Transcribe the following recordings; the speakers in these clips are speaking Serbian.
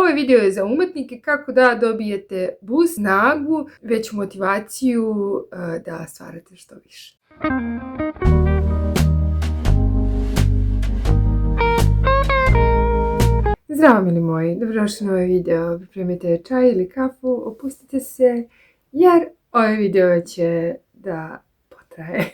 Ovaj video je za umetnike kako da dobijete boost, snagu, veću motivaciju da stvarate što više. Zdravo mili moji, dobrodošli na ovaj video, pripremite čaj ili kafu, opustite se jer ovaj video će da potraje.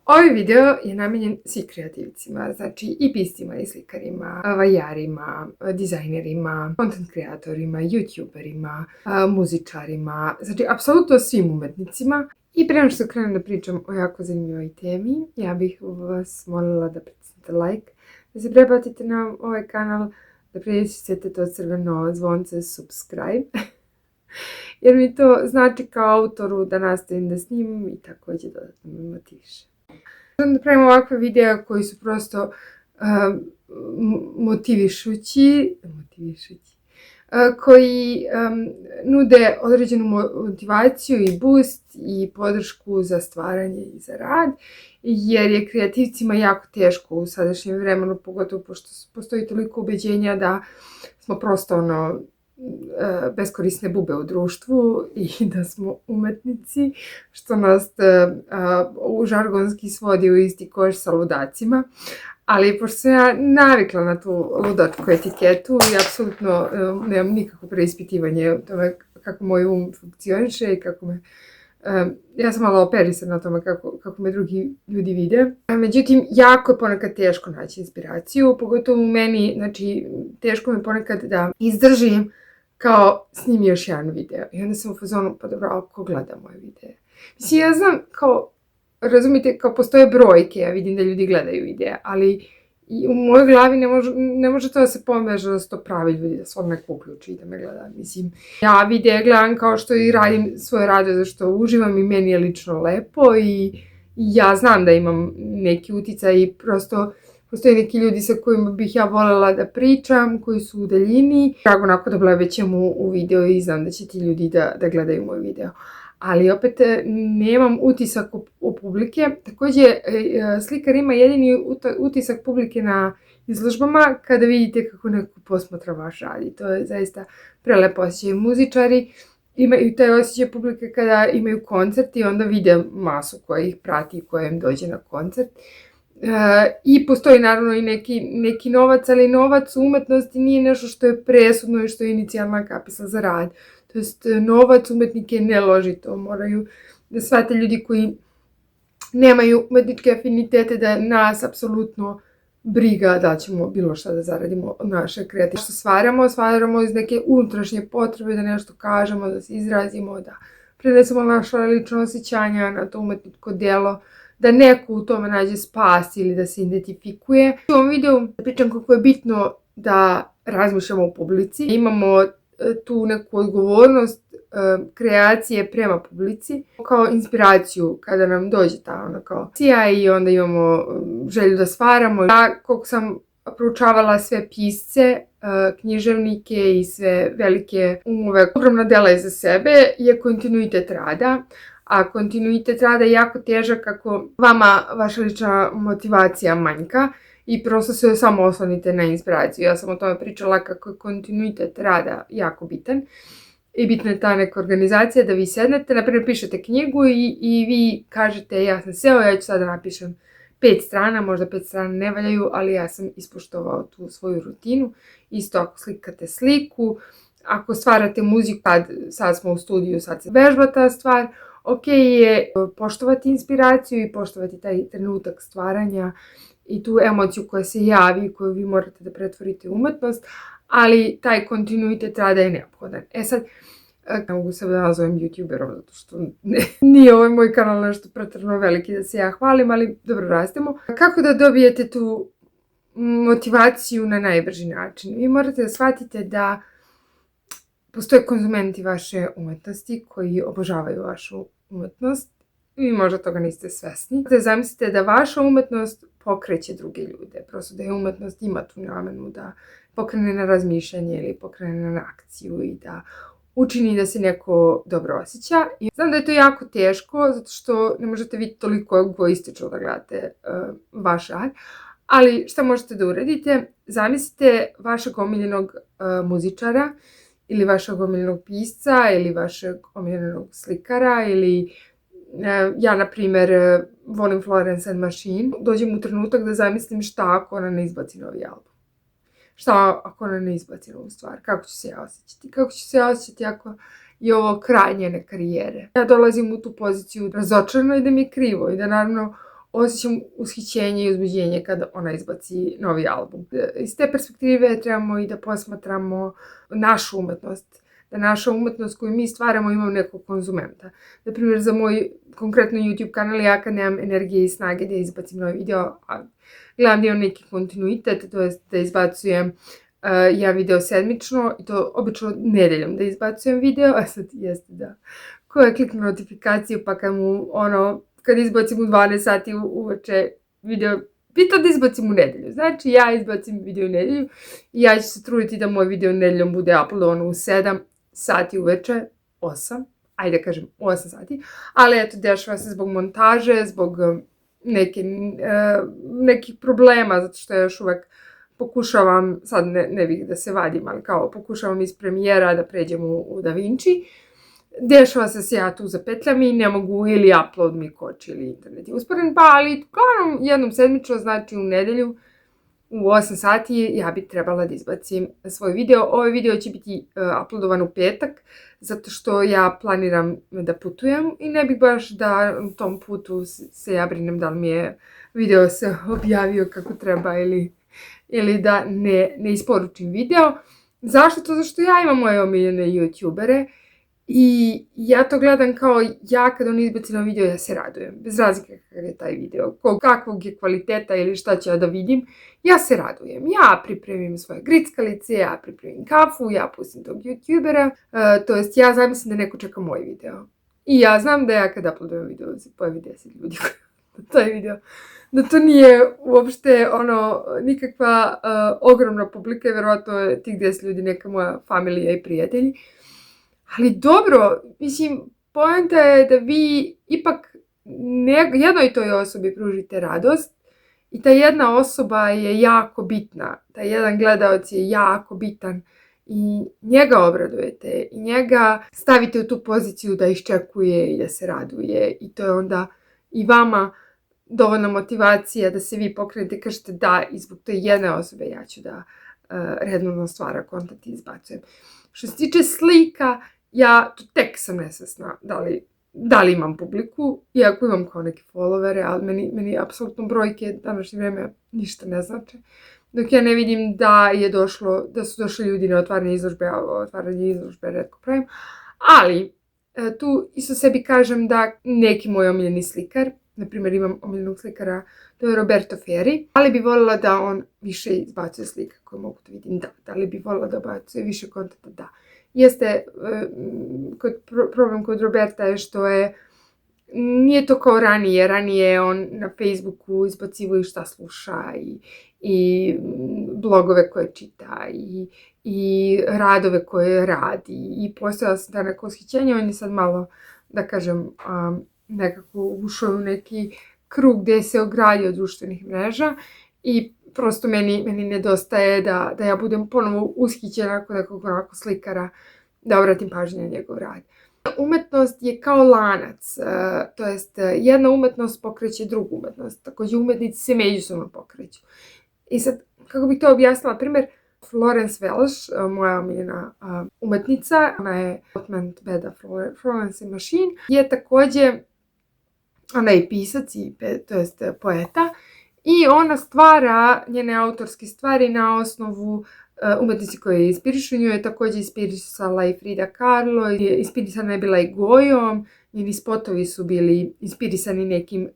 Ovaj video je namijenjen svim kreativcima, znači i piscima i slikarima, vajarima, dizajnerima, content kreatorima, youtuberima, muzičarima, znači apsolutno svim umetnicima. I pre nego što krenem da pričam o jako zanimljivoj temi, ja bih vas molila da pritisnete like, da se pretplatite na ovaj kanal, da pritisnete to crveno zvonce subscribe, jer mi to znači kao autoru da nastavim da snimam i također dodatno me motiviše. Želim da pravim ovakve videa koji su prosto motivišući, koji nude određenu motivaciju i boost i podršku za stvaranje i za rad, jer je kreativcima jako teško u sadašnjem vremenu, pogotovo pošto postoji toliko ubeđenja da smo prosto beskorisne bube u društvu i da smo umetnici, što nas u žargonski svodi u isti koš sa ludacima. Ali pošto sam ja navikla na tu ludačku etiketu i apsolutno nemam nikakvo preispitivanje o tome kako moj um funkcioniše i kako me... Ja sam malo operisana na tome kako me drugi ljudi vide. Međutim, jako je ponekad teško naći inspiraciju, pogotovo u meni, znači teško mi ponekad da izdržim kao snimi još jedan video. I onda sam u fazonu, pa dobro, ali ko gleda moje videe? Mislim, ja znam kao, razumite, kao postoje brojke, ja vidim da ljudi gledaju videa, ali u mojoj glavi ne može to da se pomeže da su to pravi ljudi, da se on neko uključi i da me gleda. Mislim, ja videa gledam kao što i radim svoje rade, zašto uživam i meni je lično lepo i ja znam da imam neki uticaj i prosto postoje neki ljudi sa kojima bih ja voljela da pričam, koji su u daljini. Drago onako da blebećem u video i znam da će ti ljudi da gledaju moj video. Ali opet nemam utisak u publike. Također, slikar ima jedini utisak publike na izložbama kada vidite kako neko posmatra vaš rad. I to je zaista prelepo osjećaj. Muzičari imaju taj osjećaj publike kada imaju koncert i onda vide masu koja ih prati i koja im dođe na koncert. I postoji naravno i neki novac, ali novac u umetnosti nije nešto što je presudno i što je inicijalna kapisla za rad. To jest, novac umetnike ne loži, to moraju da shvate ljudi koji nemaju umetničke afinitete, da nas apsolutno briga da ćemo bilo šta da zaradimo od naše kreativnosti. Što stvaramo iz neke unutrašnje potrebe da nešto kažemo, da se izrazimo, da prenesemo naša lična osjećanja na to umetničko djelo, da neko u tome nađe spas ili da se identifikuje. U ovom videu pričam kako je bitno da razmišljamo o publici. Imamo tu neku odgovornost kreacije prema publici, kao inspiraciju kada nam dođe ta kao cija i onda imamo želju da stvaramo. Ja, koliko sam proučavala sve pisce, književnike i sve velike umove, ogromna dela iza sebe je kontinuitet rada. A kontinuitet rada je jako težak ako vama vaša lična motivacija manjka i prosto se samo oslonite na inspiraciju. Ja sam o tome pričala kako je kontinuitet rada jako bitan i bitna je ta neka organizacija da vi sednete, naprimjer pišete knjigu i vi kažete ja sam seo, ja ću sada napišem 5 strana, možda 5 strana ne valjaju, ali ja sam ispoštovao tu svoju rutinu. Isto ako slikate sliku, ako stvarate muziku, sad smo u studiju, sad se vežba ta stvar, ok je poštovati inspiraciju i poštovati taj trenutak stvaranja i tu emociju koja se javi, koju vi morate da pretvorite u umetnost, ali taj kontinuitet rada je neophodan. Sad, ne mogu sebe da nazovem youtuberom, zato što nije ovaj moj kanal nešto pretjerano veliki da se ja hvalim, ali dobro rastemo. Kako da dobijete tu motivaciju na najbrži način? Vi morate da shvatite da postoje konzumenti vaše umetnosti koji obožavaju vašu umetnost. Vi možda toga niste svesni. Zamislite da vaša umetnost pokreće druge ljude. Prosto da je umetnost ima tu namenu da pokrene na razmišljanje ili pokrene na akciju i da učini da se neko dobro osjeća. I znam da je to jako teško zato što ne možete vi toliko egoistično da gledate vaš rad, Ali šta možete da uradite? Zamislite vašeg omiljenog muzičara ili vašeg omiljenog pisca ili vašeg omiljenog slikara ili ja, na primjer, volim Florence and Machine. Dođem u trenutak da zamislim šta ako ona ne izbaci novi album. Šta ako ona ne izbaci novu stvar? Kako ću se ja osjećati? Kako ću se ja osjećati ako je ovo kraj njene karijere? Ja dolazim u tu poziciju razočarano i da mi je krivo i da naravno osjećam ushićenje i uzbuđenje kada ona izbaci novi album. Iz te perspektive trebamo i da posmatramo našu umetnost. Da naša umetnost koju mi stvaramo ima nekog konzumenta. Na primjer, za moj konkretno YouTube kanal ja kad nemam energije i snage da izbacim novi video, a gledam da imam neki kontinuitet, to je da izbacujem ja video sedmično i to obično nedeljom da izbacujem video, a sad jeste da ko je kliknu notifikaciju pa kad izbacim u 12 sati uveče video, pita da izbacim u nedelju. Znači ja izbacim video u nedelju i ja ću se truditi da moj video nedeljom bude uploadovan u 7 sati uveče, 8, ajde da kažem 8 sati, ali eto dešava se zbog montaže, zbog nekih problema, zato što ja još uvek pokušavam, sad ne bih da se vadim, ali kao pokušavam iz Premijera da pređem u DaVinci. Dešava se ja tu zapetljam i ne mogu, ili upload mi koči, ili internet je usporen, pa ali uglavnom jednom sedmično, znači u nedelju, u 8 sati ja bi trebala da izbacim svoj video. Ovaj video će biti uploadovan u petak, zato što ja planiram da putujem i ne bih baš da u tom putu se ja brinem da li mi je video se objavio kako treba ili da ne isporučim video. Zašto to? Zašto ja imam moje omiljene youtubere i ja to gledam kao ja kad on izbaci na video ja se radujem. Bez razlike kakav je taj video, kakvog je kvaliteta ili šta ću ja da vidim, ja se radujem. Ja pripremim svoje grickalice, ja pripremim kafu, ja pustim tog youtubera, to jest ja zamislim da neko čeka moj video. I ja znam da ja kad uploadujem video se pojavi 10 ljudi na taj video. Da to nije uopšte nikakva ogromna publika, verovatno je tih 10 ljudi neka moja familija i prijatelji. Ali dobro, mislim, poenta je da vi ipak jednoj toj osobi pružite radost i ta jedna osoba je jako bitna, taj jedan gledalac je jako bitan i njega obradujete i njega stavite u tu poziciju da iščekuje i da se raduje i to je onda i vama dovoljna motivacija da se vi pokrenete i kažete da, i zbog te jedne osobe ja ću da redovno stvara kontent i izbacujem. Što se tiče slika, ja tu tek sam nesvesna da li imam publiku, iako imam kao neke followere, ali meni apsolutno brojke današnje vreme ništa ne znače. Dok ja ne vidim da su došli ljudi na otvaranje izložbe, a otvaranje izložbe retko pravim. Ali tu isto sebi kažem da neki moj omiljeni slikar, na primjer imam omiljenog slikara, to je Roberto Ferri, da li bi voljela da on više izbacuje slika koje mogu da vidim? Da li bi voljela da bacuje više kontenta? Da. Jeste, problem kod Roberta je što nije to kao ranije on na Facebooku izbacivo i šta sluša i blogove koje čita i radove koje radi i postojala se ta neko ushićenje, on je sad malo, da kažem, nekako ušao u neki krug gde se ogradio od društvenih mreža i prosto meni nedostaje da ja budem ponovo ushićena kod nekog onako slikara, da obratim pažnju na njegov rad. Umetnost je kao lanac, to jest jedna umetnost pokreće drugu umetnost, takođe umetnici se međusobno pokreću. I sad, kako bih to objasnila, primjer, Florence Welch, moja omiljena umetnica, ona je Hotman Beda Florence and Machine, je takođe, ona je pisac, to jest poeta, i ona stvara njene autorske stvari na osnovu umetnici koje je inspirišu. Nju je takođe inspirisala i Frida Kahlo, inspirisana je bila i Gojom, njeni spotovi su bili inspirisani nekim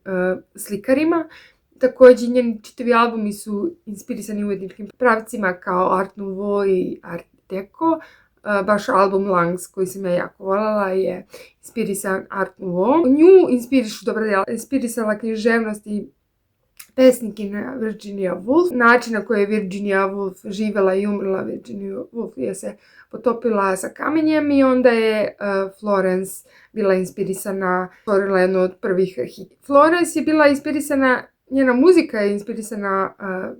slikarima. Takođe njeni čitavi albumi su inspirisani umetničkim pravcima kao Art Nouveau i Art Deco. Baš album Lungs koji sam ja jako voljela je inspirisan Art Nouveau. Nju inspirišu dobra dela, inspirisala književnost i pesnikinja Virginia Woolf. Način na koji je Virginia Woolf živela i umrla, Virginia Woolf je se potopila sa kamenjem i onda je Florence bila inspirisana, stvorila jednu od prvih hit. Florence je bila inspirisana njena muzika je inspirisana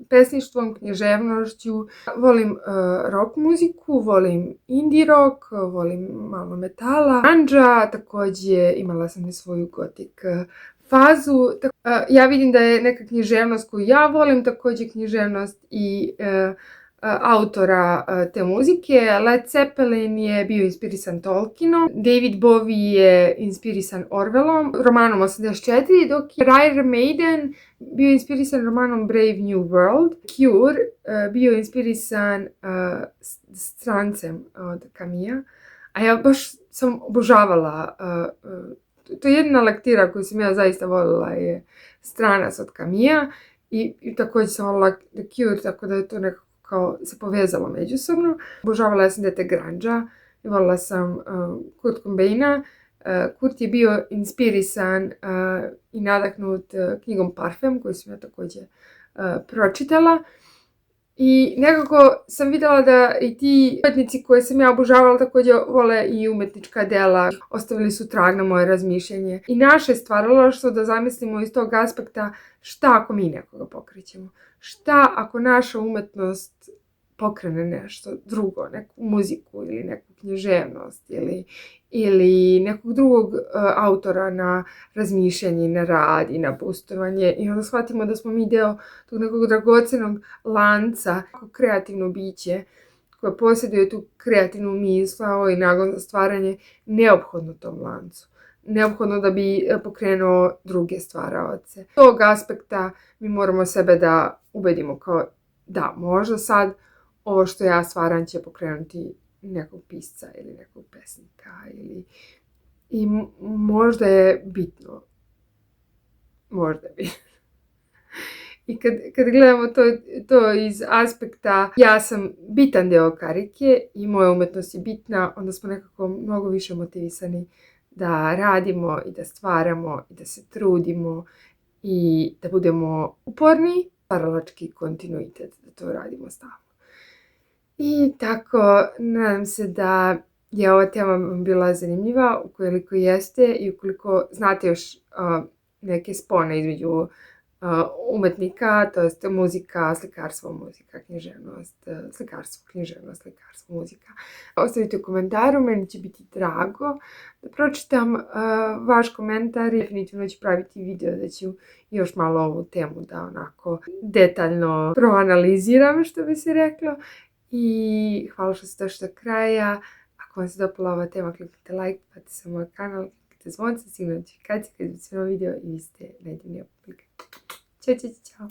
pesništvom, književnošću. Volim rock muziku, volim indie rock, volim malo metala. Grunge, također imala sam i svoju gotik fazu. Ja vidim da je neka književnost koju ja volim, također književnost i autora te muzike. Led Zeppelin je bio inspirisan Tolkienom, David Bowie je inspirisan Orwellom, romanom 84, dok je Iron Maiden bio inspirisan romanom Brave New World. Cure bio inspirisan Strancem od Camusa, a ja baš sam obožavala, to je jedna lektira koju sam ja zaista volila je Stranac od Camusa i također sam volila The Cure, tako da je to nekako kao se povezalo međusobno. Obožavala sam dete grunge-a i volila sam Kurt Cobaina. Kurt je bio inspirisan i nadahnut knjigom Parfem, koju sam ja također pročitala. I nekako sam vidjela da i ti umetnici koje sam ja obožavala također vole i umetnička dela. Ostavili su trag na moje razmišljanje. I naše stvaralaštvo da zamislimo iz tog aspekta šta ako mi nekoga pokrećemo. Šta ako naša umetnost pokrene nešto drugo, neku muziku ili neku književnost ili nekog drugog autora na razmišljanje, na rad i na boostovanje i onda shvatimo da smo mi deo tog nekog dragocenog lanca, kreativno biće koje posjeduje tu kreativnu misao i nagon za stvaranje neophodno tom lancu. Neophodno da bi pokrenuo druge stvaraoce. S tog aspekta mi moramo sebe da ubedimo kao da možda sad ovo što ja stvaram će pokrenuti nekog pisca ili nekog pesnika i možda je bitno. Možda je bitno. I kad gledamo to iz aspekta ja sam bitan deo karike i moja umetnost je bitna, onda smo nekako mnogo više motivisani da radimo i da stvaramo i da se trudimo i da budemo uporni, stvaralački kontinuitet, da to radimo stalno. I tako, nadam se da je ova tema bila zanimljiva, ukoliko jeste i ukoliko znate još neke spone između umetnika, to jest muzika, slikarstvo, muzika, književnost, slikarstvo, književnost, slikarstvo, muzika. Ostavite u komentaru, meni će biti drago da pročitam vaš komentar i definitivno ću praviti video da ću još malo ovu temu da onako detaljno proanaliziram, što bi se reklo. I hvala što ste došli do kraja. Ako vam se dopala ova tema, kliknite like, patite se moj kanal, kliknite zvonce, signal notifikacije kad izbacim video i vi ste najdivnija publika. Ćao, ćao, ćao.